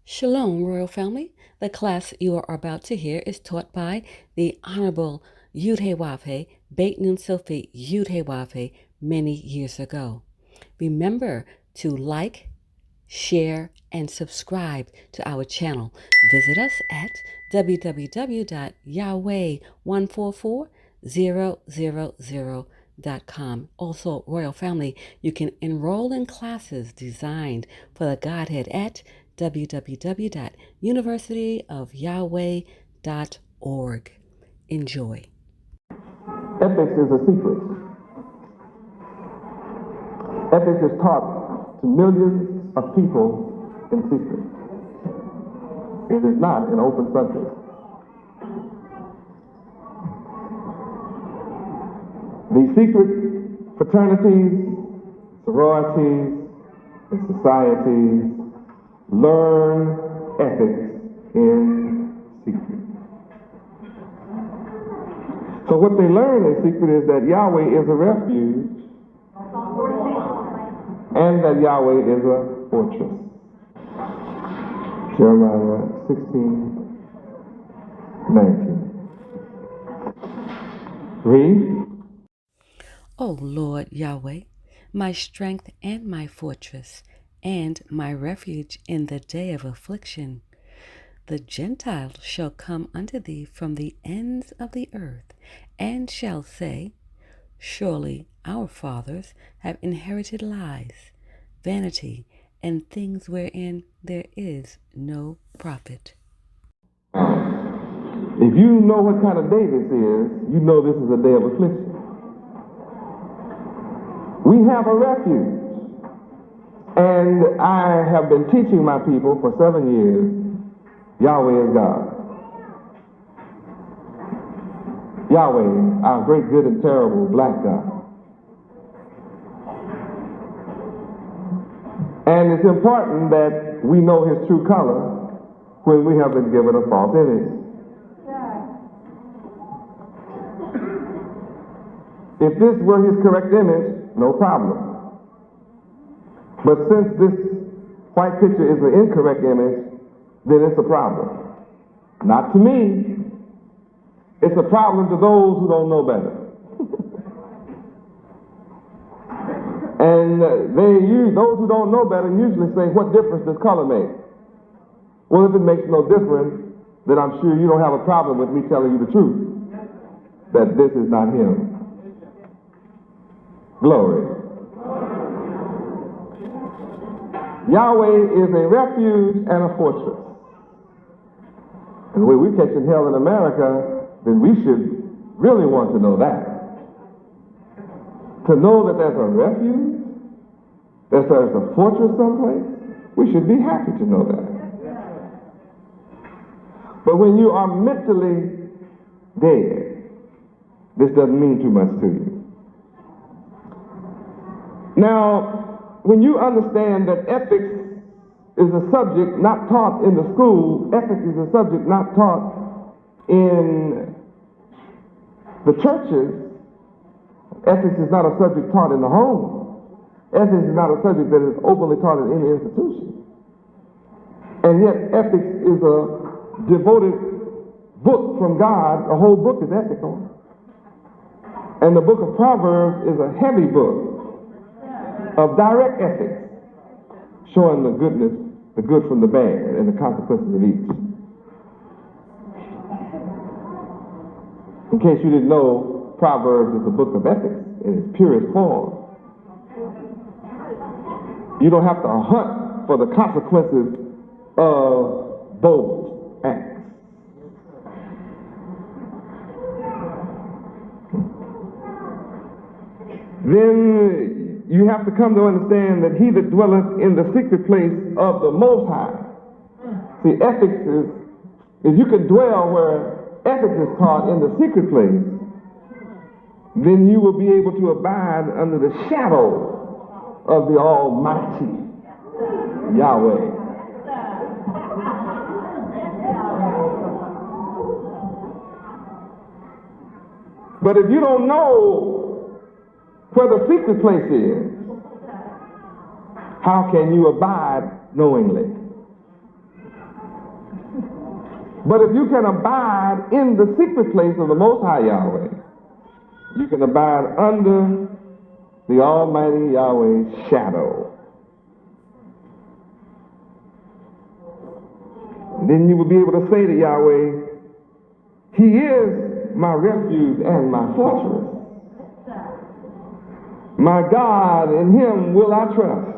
Shalom, Royal Family. The class you are about to hear is taught by the Honorable Yahweh Ben Yahweh many years ago. Remember to like, share, and subscribe to our channel. Visit us at www.yahweh144000.com. Also, Royal Family, you can enroll in classes designed for the Godhead at www.universityofyahweh.org. Enjoy. Ethics is a secret. Ethics is taught to millions of people in secret. It is not an open subject. The secret fraternities, sororities, and societies learn ethics in secret. So what they learn in secret is that Yahweh is a refuge and that Yahweh is a fortress. Jeremiah 16:19. Read. O Lord Yahweh, my strength and my fortress, and my refuge in the day of affliction. The Gentiles shall come unto thee from the ends of the earth, and shall say, Surely our fathers have inherited lies, vanity, and things wherein there is no profit. If you know what kind of day this is, you know this is a day of affliction. We have a refuge. And I have been teaching my people for 7 years, Yahweh is God. Yahweh, our great, good, and terrible black God. And it's important that we know his true color when we have been given a false image. If this were his correct image, no problem. But since this white picture is an incorrect image, then it's a problem. Not to me. It's a problem to those who don't know better. And those who don't know better usually say, what difference does color make? Well, if it makes no difference, then I'm sure you don't have a problem with me telling you the truth, that this is not him. Glory. Yahweh is a refuge and a fortress. And the way we're catching hell in America, then we should really want to know that. To know that there's a refuge, that there's a fortress someplace, we should be happy to know that. But when you are mentally dead, this doesn't mean too much to you. Now, when you understand that ethics is a subject not taught in the school, ethics is a subject not taught in the churches, ethics is not a subject taught in the home, ethics is not a subject that is openly taught in any institution. And yet ethics is a devoted book from God. The whole book is ethical. And the book of Proverbs is a heavy book of direct ethics, showing the goodness, the good from the bad, and the consequences of each. In case you didn't know, Proverbs is a book of ethics in its purest form. You don't have to hunt for the consequences of those acts. Then you have to come to understand that he that dwelleth in the secret place of the Most High. See, ethics is, if you can dwell where ethics is taught in the secret place, then you will be able to abide under the shadow of the Almighty Yahweh. But if you don't know where the secret place is, how can you abide knowingly? But if you can abide in the secret place of the Most High Yahweh, you can abide under the Almighty Yahweh's shadow. And then you will be able to say to Yahweh, He is my refuge and my fortress. My God, in Him will I trust.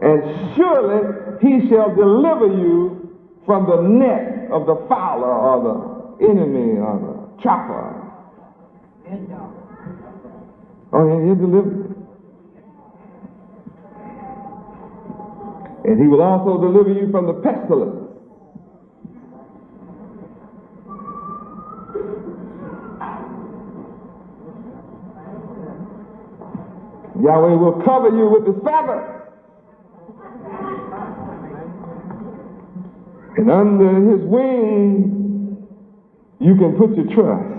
And surely He shall deliver you from the net of the fowler or the enemy or the trapper. Oh, yeah, He'll deliver you. And He will also deliver you from the pestilence. Yahweh will cover you with His feathers. And under His wings, you can put your trust.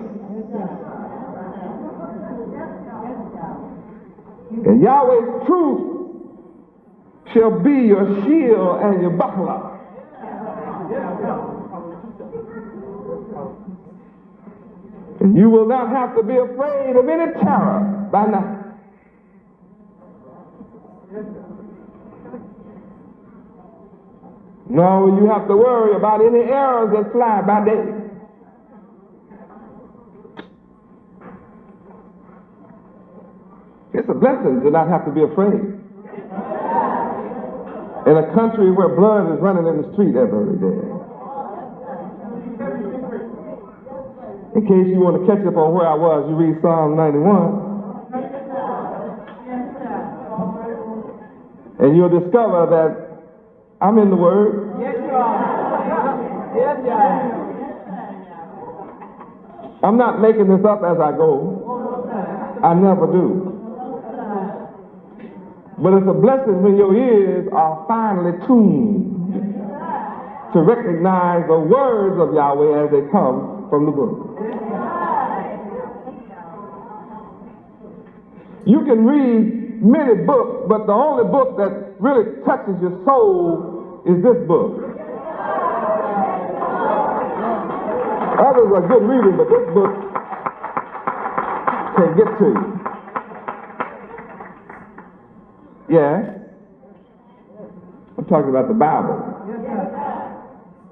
And Yahweh's truth shall be your shield and your buckler. And you will not have to be afraid of any terror by night. Nor will you have to worry about any arrows that fly by day. It's a blessing to not have to be afraid. In a country where blood is running in the street every day. In case you want to catch up on where I was, you read Psalm 91. And you'll discover that I'm in the Word. Yes, you are. Yes, you are. I'm not making this up as I go. I never do. But it's a blessing when your ears are finally tuned to recognize the words of Yahweh as they come from the book. You can read many books, but the only book that really touches your soul is this book. Others are good reading, but this book can get to you. Yeah? I'm talking about the Bible.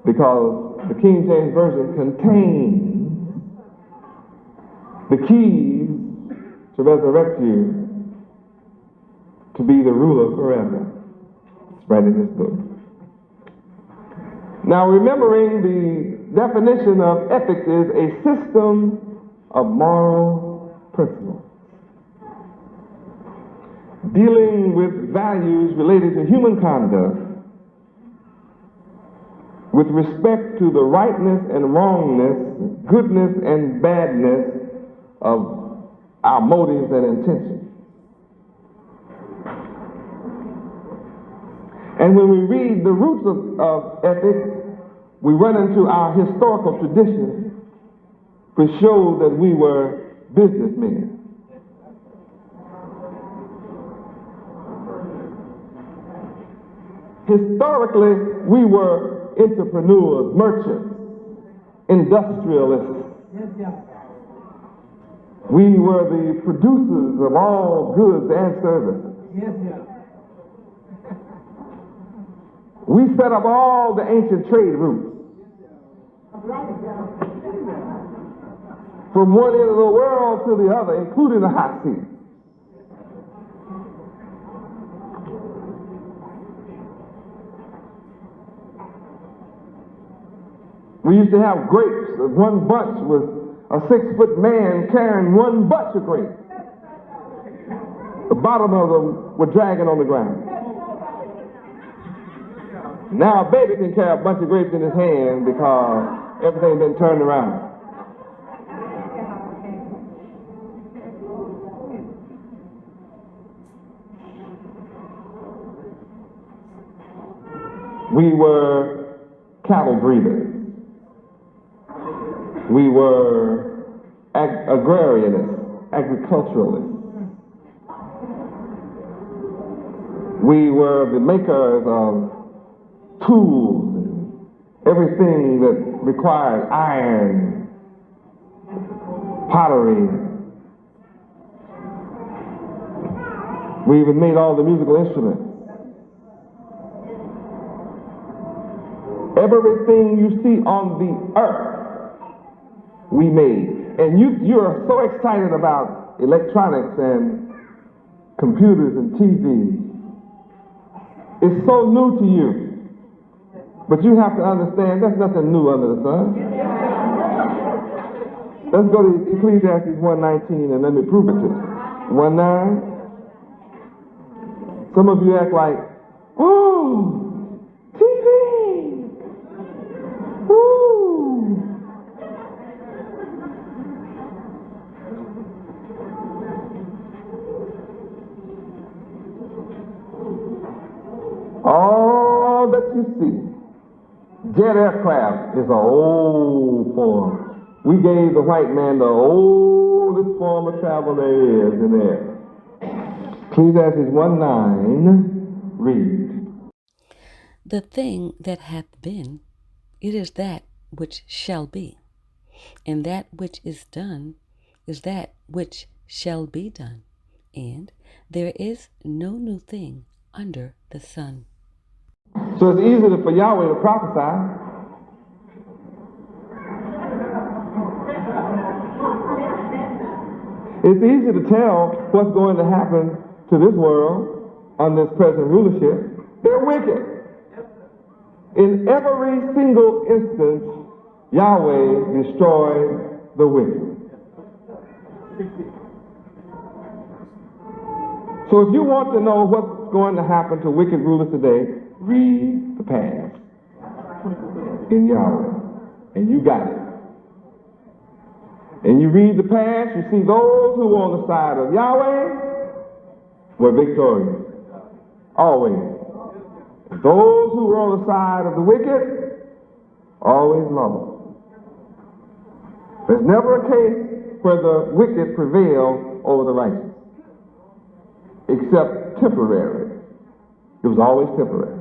Because the King James Version contains the keys to resurrect you to be the ruler forever. It's right in this book. Now, remembering the definition of ethics is a system of moral principles dealing with values related to human conduct with respect to the rightness and wrongness, goodness and badness of our motives and intentions. And when we read the roots of ethics, we run into our historical tradition, which shows that we were businessmen. Historically, we were entrepreneurs, merchants, industrialists. We were the producers of all goods and services. We set up all the ancient trade routes. From one end of the world to the other, including the hot sea. We used to have grapes. One bunch was a 6-foot man carrying one bunch of grapes. The bottom of them were dragging on the ground. Now a baby can carry a bunch of grapes in his hand because everything's been turned around. We were cattle breeders. We were agrarianists, agriculturalists. We were the makers of tools and everything that requires iron, pottery. We even made all the musical instruments. Everything you see on the earth, we made. And you are so excited about electronics and computers and TV. It's so new to you. But you have to understand there's nothing new under the sun. Let's go to Ecclesiastes 1:19 and let me prove it to you. 1:9. Some of you act like, oh, TV. Woo. All that you see, jet aircraft is an old form. We gave the white man the oldest form of travel there is in there. Ecclesiastes 1:9, read. The thing that hath been, it is that which shall be, and that which is done is that which shall be done, and there is no new thing under the sun. So it's easy for Yahweh to prophesy. It's easy to tell what's going to happen to this world under this present rulership. They're wicked. In every single instance, Yahweh destroyed the wicked. So if you want to know what's going to happen to wicked rulers today, read the past in Yahweh, and you got it. And you read the past, you see those who were on the side of Yahweh were victorious. Always. Those who were on the side of the wicked always lost. There's never a case where the wicked prevail over the righteous, except temporary. It was always temporary.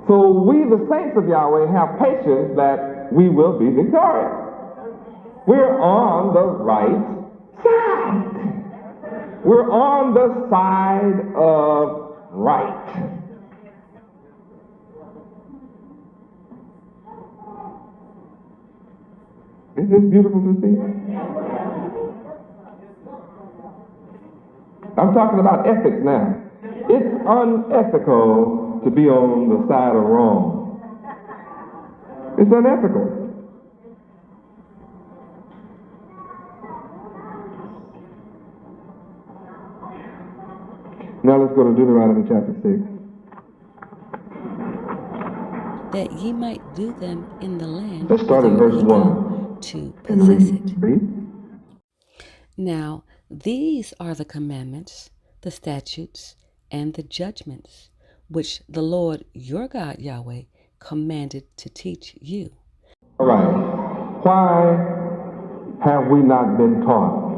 So we, the saints of Yahweh, have patience that we will be victorious. We're on the right side. We're on the side of right. Isn't this beautiful to see? I'm talking about ethics now. It's unethical to be on the side of wrong. It's unethical. Now let's go to Deuteronomy chapter 6. That ye might do them in the land Let's start at whither verse ye 1. go to possess it. Read. Now these are the commandments, the statutes, and the judgments, which the Lord your God Yahweh commanded to teach you. All right. Why have we not been taught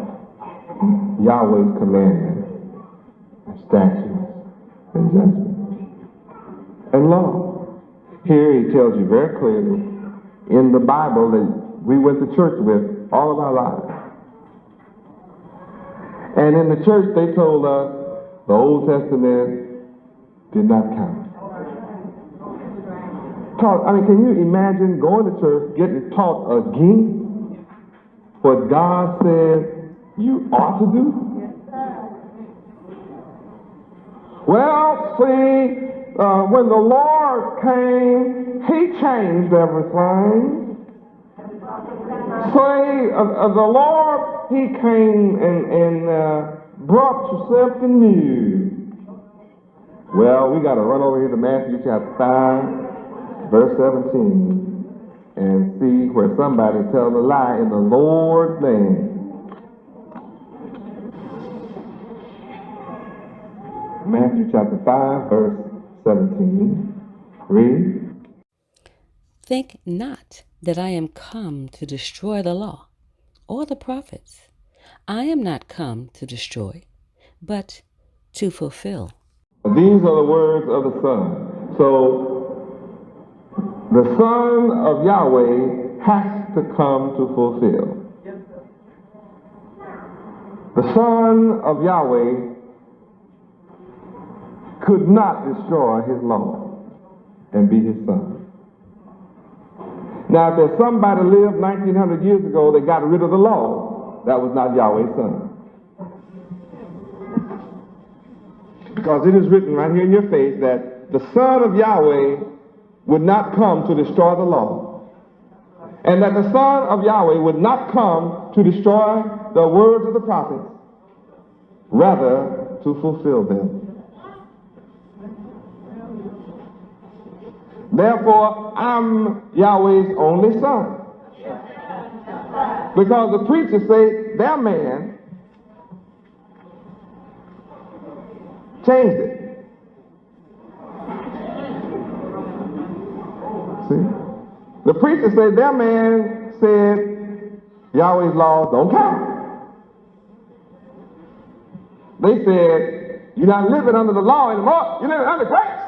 Yahweh's commandments, statutes, and judgments, and law? Here he tells you very clearly in the Bible that we went to church with all of our lives. And in the church they told us the Old Testament did not count. Can you imagine going to church, getting taught against what God said you ought to do? Well, see, when the Lord came, He changed everything. See, the Lord, He came and brought something new. Well, we got to run over here to Matthew chapter 5, verse 17, and see where somebody tells a lie in the Lord's name. Matthew chapter 5, verse 17. Read. Think not that I am come to destroy the law or the prophets. I am not come to destroy, but to fulfill. These are the words of the Son. So the Son of Yahweh has to come to fulfill. The Son of Yahweh could not destroy his law and be his son. Now, if there's somebody lived 1900 years ago that got rid of the law, that was not Yahweh's son. Because it is written right here in your face that the Son of Yahweh would not come to destroy the law, and that the Son of Yahweh would not come to destroy the words of the prophets, rather to fulfill them. Therefore, I'm Yahweh's only son. Because the preachers say their man changed it. See? The preachers say their man said Yahweh's laws don't count. They said you're not living under the law anymore, you're living under grace.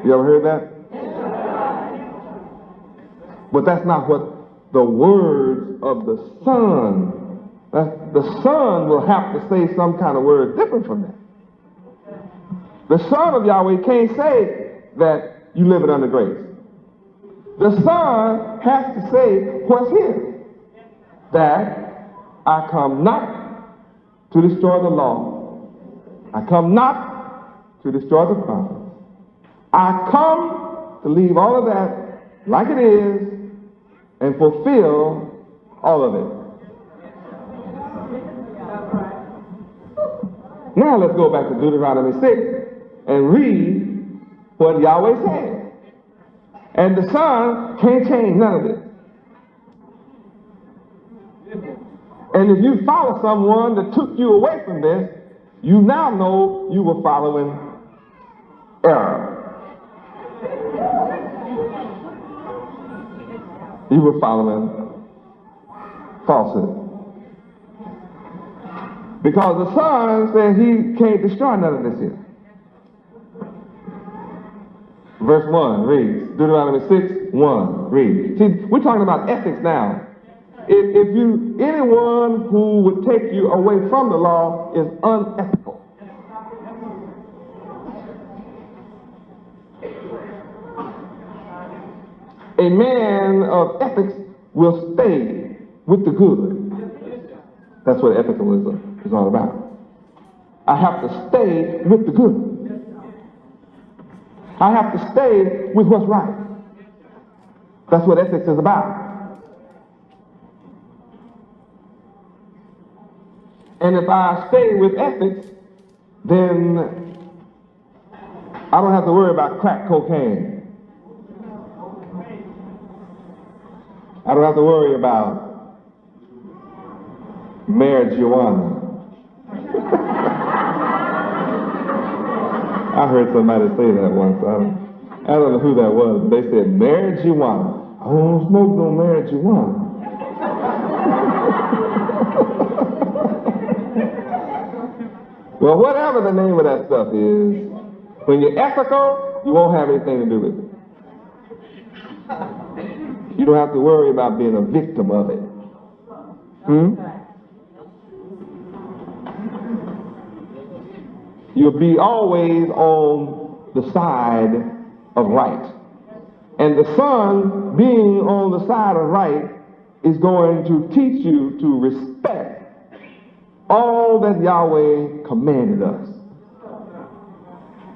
You ever heard that? But that's not what the words of the Son. The Son will have to say some kind of words different from that. The Son of Yahweh can't say that you live it under grace. The Son has to say what's here. That I come not to destroy the law. I come not to destroy the prophets. I come to leave all of that like it is and fulfill all of it. Now let's go back to Deuteronomy 6 and read what Yahweh said. And the Son can't change none of it. And if you follow someone that took you away from this, you now know you were following error. You were following falsehood. Because the Son said he can't destroy none of this here. Verse 1 reads, Deuteronomy 6:1 reads. See, we're talking about ethics now. Anyone who would take you away from the law is unethical. A man of ethics will stay with the good. That's what ethicalism is all about. I have to stay with the good. I have to stay with what's right. That's what ethics is about. And if I stay with ethics, then I don't have to worry about crack cocaine. I don't have to worry about marijuana. I heard somebody say that once. I don't know who that was, but they said marijuana. I don't smoke no marijuana. Well, whatever the name of that stuff is, when you're ethical, you won't have anything to do with it. You don't have to worry about being a victim of it. You'll be always on the side of right. And the Son, being on the side of right, is going to teach you to respect all that Yahweh commanded us.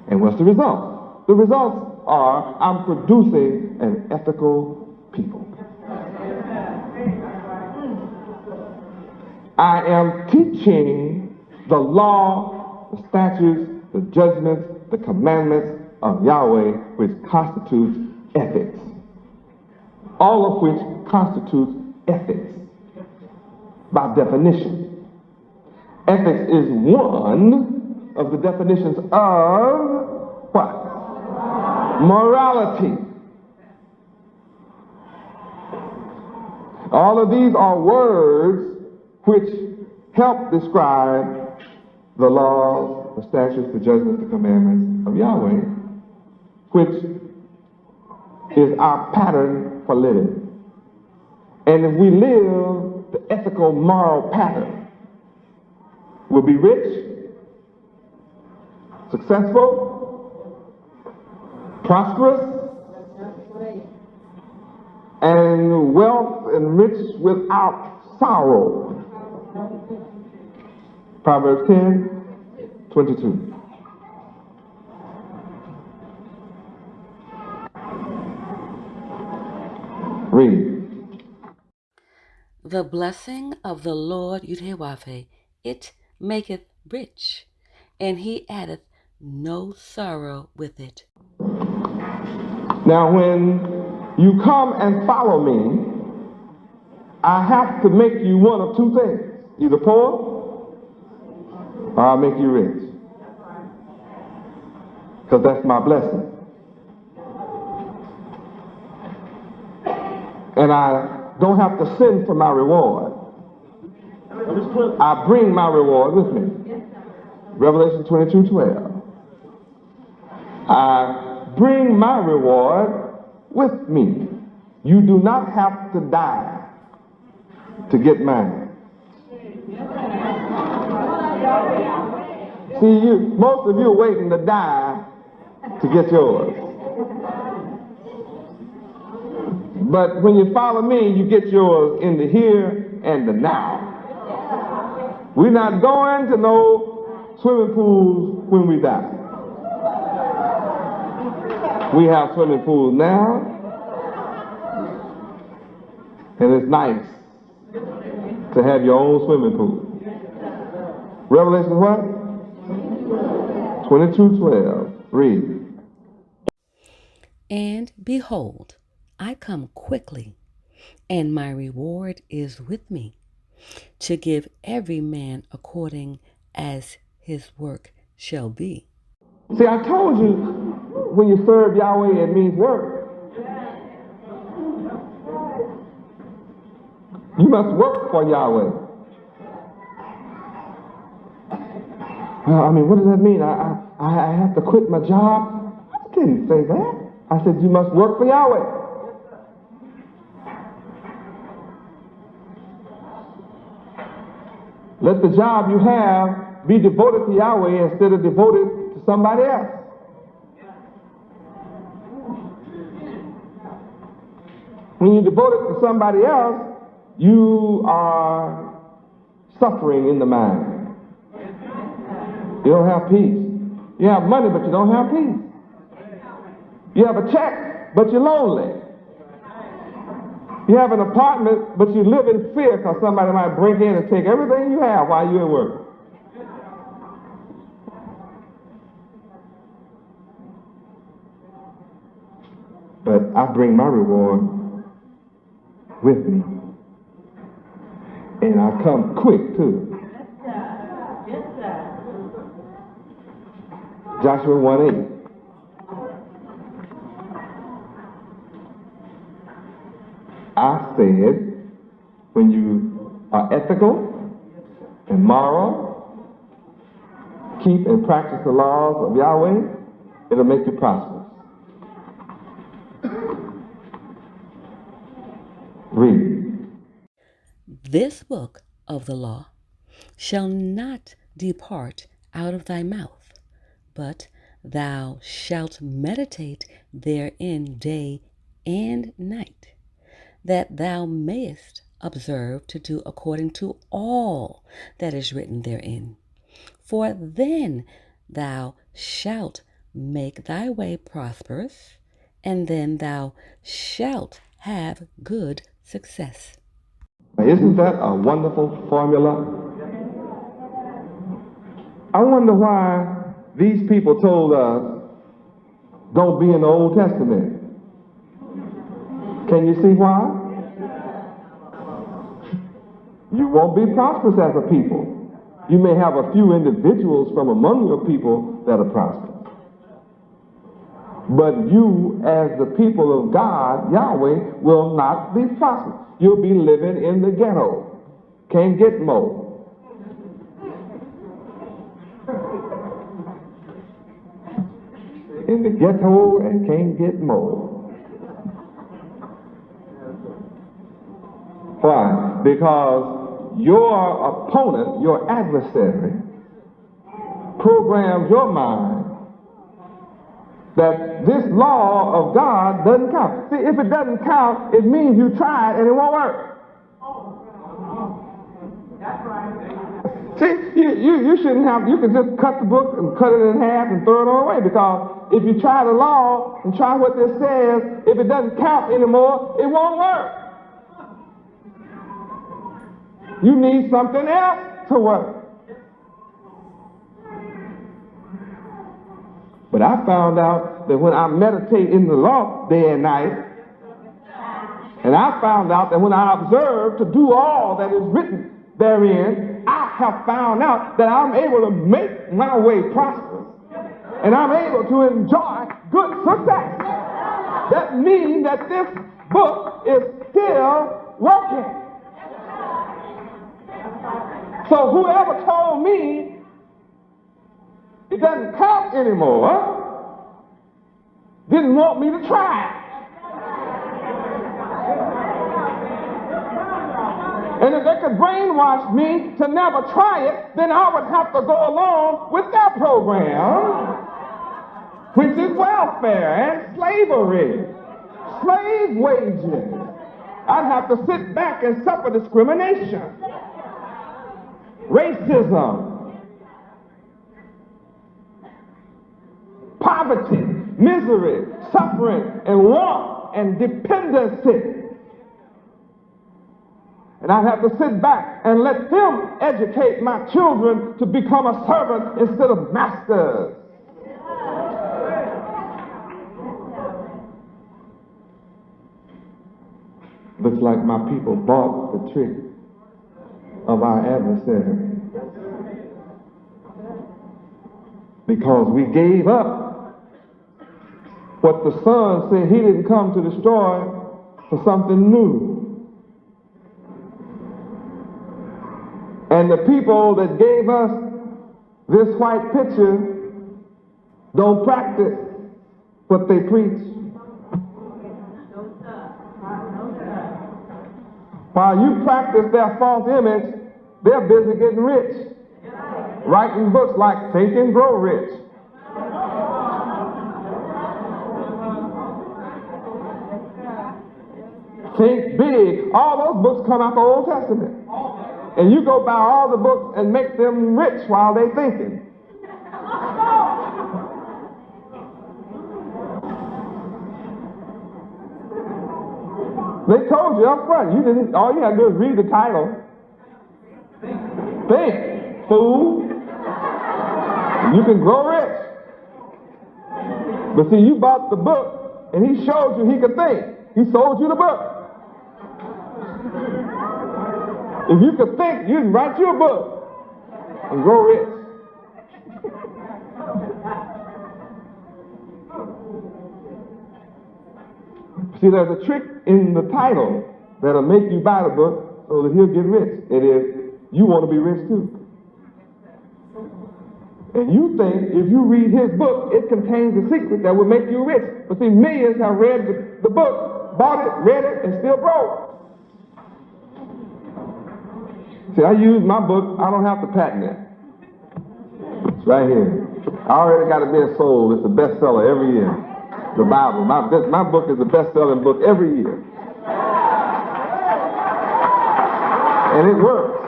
And what's the result? The results are I'm producing an ethical people. I am teaching the law, the statutes, the judgments, the commandments of Yahweh, which constitutes ethics. All of which constitutes ethics by definition. Ethics is one of the definitions of what? Morality. All of these are words which help describe the laws, the statutes, the judgments, the commandments of Yahweh, which is our pattern for living. And if we live the ethical, moral pattern, we'll be rich, successful, prosperous, and wealth and rich without sorrow. Proverbs 10:22. Read. The blessing of the Lord Yahweh, it maketh rich, and he addeth no sorrow with it. Now when you come and follow me, I have to make you one of two things. Either poor, or I'll make you rich. Because that's my blessing. And I don't have to send for my reward. I bring my reward with me. Revelation 22:12. I bring my reward with me. You do not have to die to get mine. See, most of you are waiting to die to get yours. But when you follow me, you get yours in the here and the now. We're not going to no swimming pools when we die. We have swimming pools now, and it's nice to have your own swimming pool. Revelation what? 22:12. Read. And behold, I come quickly, and my reward is with me, to give every man according as his work shall be. See, I told you, when you serve Yahweh, it means work. You must work for Yahweh. What does that mean? I have to quit my job? I didn't say that. I said you must work for Yahweh. Let the job you have be devoted to Yahweh instead of devoted to somebody else. When you devote it to somebody else, you are suffering in the mind. You don't have peace. You have money, but you don't have peace. You have a check, but you're lonely. You have an apartment, but you live in fear because somebody might break in and take everything you have while you're at work. But I bring my reward with me. And I come quick, too. Joshua 1:8. I said, when you are ethical and moral, keep and practice the laws of Yahweh, it'll make you prosperous. Read. This book of the law shall not depart out of thy mouth, but thou shalt meditate therein day and night, that thou mayest observe to do according to all that is written therein. For then thou shalt make thy way prosperous, and then thou shalt have good success. Isn't that a wonderful formula? I wonder why these people told us, don't be in the Old Testament. Can you see why? You won't be prosperous as a people. You may have a few individuals from among your people that are prosperous. But you, as the people of God, Yahweh, will not be prosperous. You'll be living in the ghetto. Can't get more. in the ghetto and can't get more. Why? Because your opponent, your adversary, programs your mind that this law of God doesn't count. See, if it doesn't count, it means you tried and it won't work. That's right. See, you shouldn't have, you can just cut the book and cut it in half and throw it away, because if you try the law and try what this says, if it doesn't count anymore, it won't work. You need something else to work. But I found out that when I meditate in the law day and night, and I found out that when I observe to do all that is written therein, I have found out that I'm able to make my way prosperous, and I'm able to enjoy good success. That means that this book is still working. So whoever told me it doesn't count anymore didn't want me to try it. And if they could brainwash me to never try it, then I would have to go along with their program, which is welfare and slavery, slave wages. I'd have to sit back and suffer discrimination, racism, poverty, misery, suffering, and want, and dependency. And I have to sit back and let them educate my children to become a servant instead of masters. Looks like my people bought the trick of our adversary, because we gave up what the Son said he didn't come to destroy for something new. And the people that gave us this white picture don't practice what they preach. While you practice their false image, they're busy getting rich, writing books like Think and Grow Rich. Think Big. All those books come out the Old Testament. And you go buy all the books and make them rich while they're thinking. They told you up front. You didn't. All you had to do is read the title. Think, fool. You can grow rich. But see, you bought the book, and he showed you he could think. He sold you the book. If you could think, you can write you a book and grow rich. See, there's a trick in the title that'll make you buy the book so that he'll get rich. It is, you want to be rich too. And you think if you read his book, it contains a secret that will make you rich. But see, millions have read the book, bought it, read it, and still broke. See, I use my book. I don't have to patent it. It's right here. I already got it being sold. It's the bestseller every year. The Bible. My book is the best-selling book every year. And it works.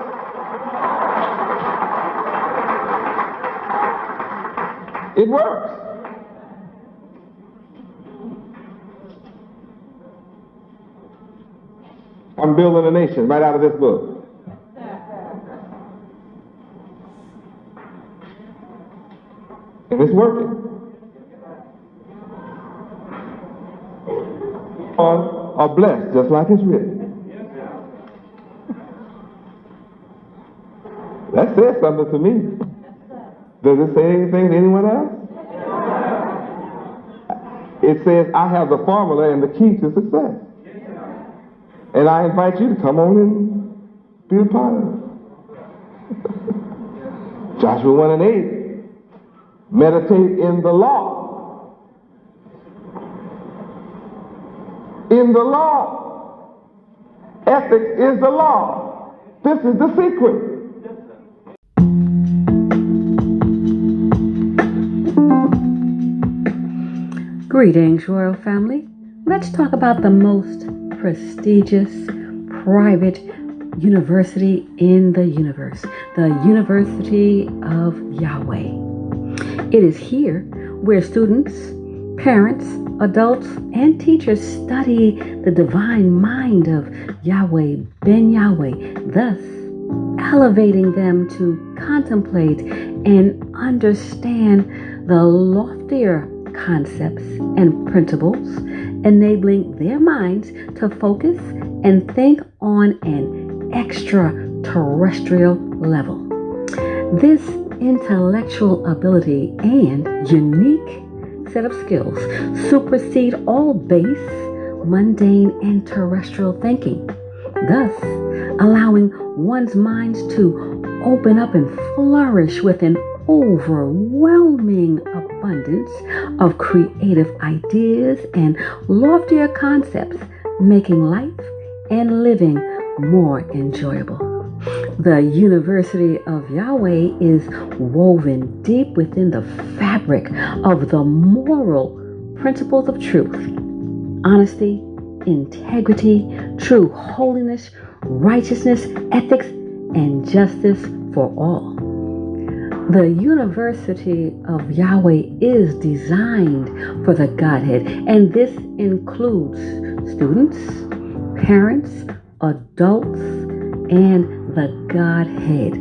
It works. I'm building a nation right out of this book. And it's working. Are blessed, just like it's written. That says something to me. Does it say anything to anyone else? It says, I have the formula and the key to success. And I invite you to come on and be a part of it. Joshua 1:8. Meditate in the law in the law. Ethics is the law. This is the secret. Greetings, Royal Family. Let's talk about the most prestigious private university in the universe, the University of Yahweh. It is here where students, parents, adults, and teachers study the divine mind of Yahweh Ben Yahweh, thus elevating them to contemplate and understand the loftier concepts and principles, enabling their minds to focus and think on an extraterrestrial level. This intellectual ability and unique set of skills supersede all base, mundane, and terrestrial thinking, thus allowing one's minds to open up and flourish with an overwhelming abundance of creative ideas and loftier concepts, making life and living more enjoyable. The University of Yahweh is woven deep within the fabric of the moral principles of truth, honesty, integrity, true holiness, righteousness, ethics, and justice for all. The University of Yahweh is designed for the Godhead, and this includes students, parents, adults, and the Godhead.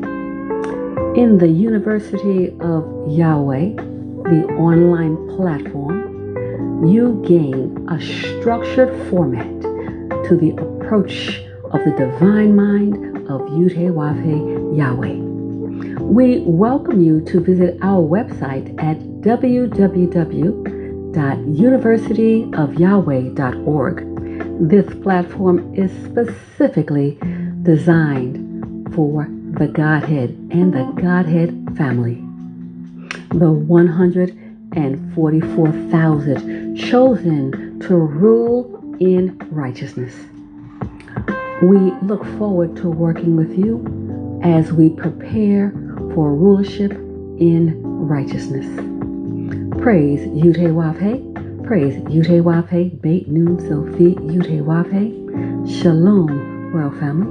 In the University of Yahweh, the online platform, you gain a structured format to the approach of the divine mind of Yud-Heh-Wav-Heh Yahweh. We welcome you to visit our website at www.universityofyahweh.org. This platform is specifically designed for the Godhead and the Godhead family. The 144,000 chosen to rule in righteousness. We look forward to working with you as we prepare for rulership in righteousness. Praise Yud-Heh-Wav-Heh. Praise Yud-Heh-Wav-Heh. Beit Nun Sophie Yud-Heh-Wav-Heh. Shalom, Royal Family.